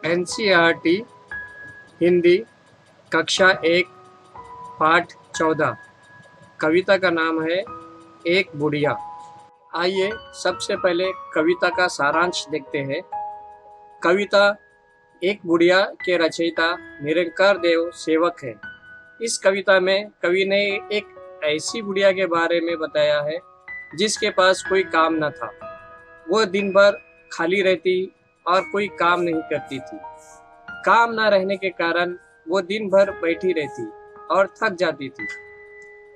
NCERT Hindi कक्षा 1 पाठ 14। कविता का नाम है एक बुढ़िया। आइए सबसे पहले कविता का सारांश देखते हैं। कविता एक बुढ़िया के रचयिता निरंकार देव सेवक है। इस कविता में कवि ने एक ऐसी बुढ़िया के बारे में बताया है जिसके पास कोई काम न था। वह दिन भर खाली रहती और कोई काम नहीं करती थी। काम न रहने के कारण वो दिन भर बैठी रहती और थक जाती थी,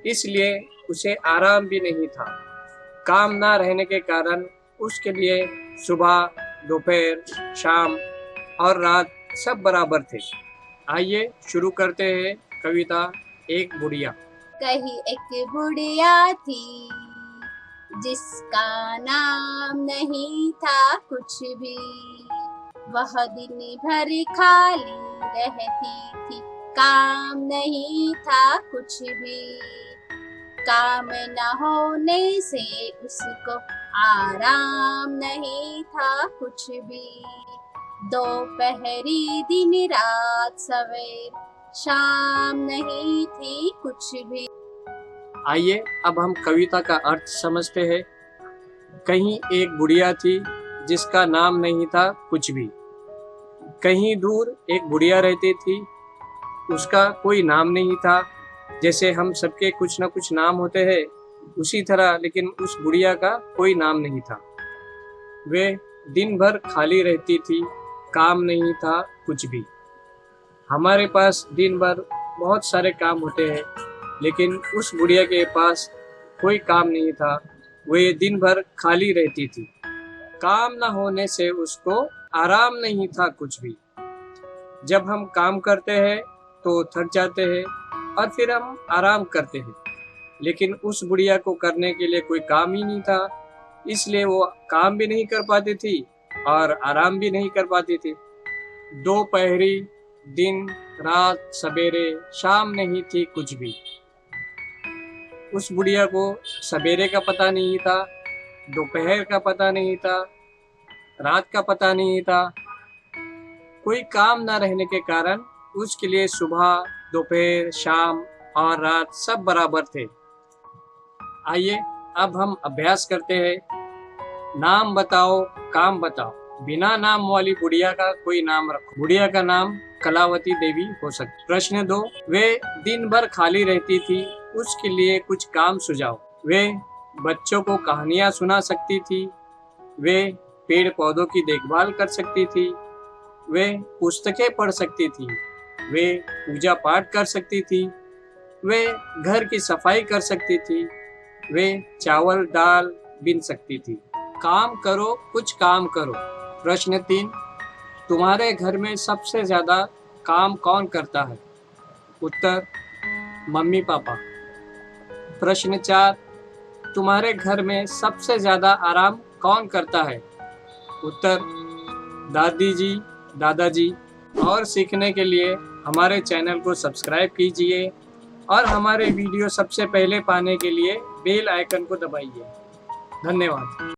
इसलिए उसे आराम भी नहीं था। काम न रहने के कारण उसके लिए सुबह, दोपहर, शाम और रात सब बराबर थे। आइए शुरू करते हैं कविता एक बुढ़िया। कहीं एक बुढ़िया थी जिसका नाम नहीं था कुछ भी। वह दिन भर खाली रहती थी, काम नहीं था कुछ भी। काम न होने से उसको आराम नहीं था कुछ भी। दोपहरी दिन रात सवेर शाम नहीं थी कुछ भी। आइए अब हम कविता का अर्थ समझते हैं। कहीं एक बुढ़िया थी जिसका नाम नहीं था कुछ भी। कहीं दूर एक बुढ़िया रहती थी, उसका कोई नाम नहीं था। जैसे हम सबके कुछ ना कुछ नाम होते हैं उसी तरह, लेकिन उस बुढ़िया का कोई नाम नहीं था। वे दिन भर खाली रहती थी, काम नहीं था कुछ भी। हमारे पास दिन भर बहुत सारे काम होते हैं, लेकिन उस बुढ़िया के पास कोई काम नहीं था। वे दिन भर खाली रहती थी। काम न होने से उसको आराम नहीं था कुछ भी। जब हम काम करते हैं तो थक जाते हैं और फिर हम आराम करते हैं, लेकिन उस बुढ़िया को करने के लिए कोई काम ही नहीं था, इसलिए वो काम भी नहीं कर पाती थी और आराम भी नहीं कर पाती थी। दोपहरी, दिन, रात, सवेरे, शाम नहीं थी कुछ भी। उस बुढ़िया को सवेरे का पता नहीं था, दोपहर का पता नहीं था, रात का पता नहीं था। कोई काम न रहने के कारण उसके लिए सुबह, दोपहर, शाम और रात सब बराबर थे। आइए अब हम अभ्यास करते हैं। नाम बताओ, काम बताओ। बिना नाम वाली बुढ़िया का कोई नाम रखो। बुढ़िया का नाम कलावती देवी हो सकती। प्रश्न 2, वे दिन भर खाली रहती थी, उसके लिए कुछ काम सुझाओ। वे बच्चों को कहानियां सुना सकती थी, वे पेड़ पौधों की देखभाल कर सकती थी, वे पुस्तकें पढ़ सकती थी, वे पूजा पाठ कर सकती थी, वे घर की सफाई कर सकती थी, वे चावल दाल बीन सकती थी। काम करो, कुछ काम करो। प्रश्न 3, तुम्हारे घर में सबसे ज्यादा काम कौन करता है? उत्तर, मम्मी पापा। प्रश्न 4, तुम्हारे घर में सबसे ज्यादा आराम कौन करता है? उत्तर, दादी जी, दादाजी। और सीखने के लिए हमारे चैनल को सब्सक्राइब कीजिए और हमारे वीडियो सबसे पहले पाने के लिए बेल आइकन को दबाइए। धन्यवाद।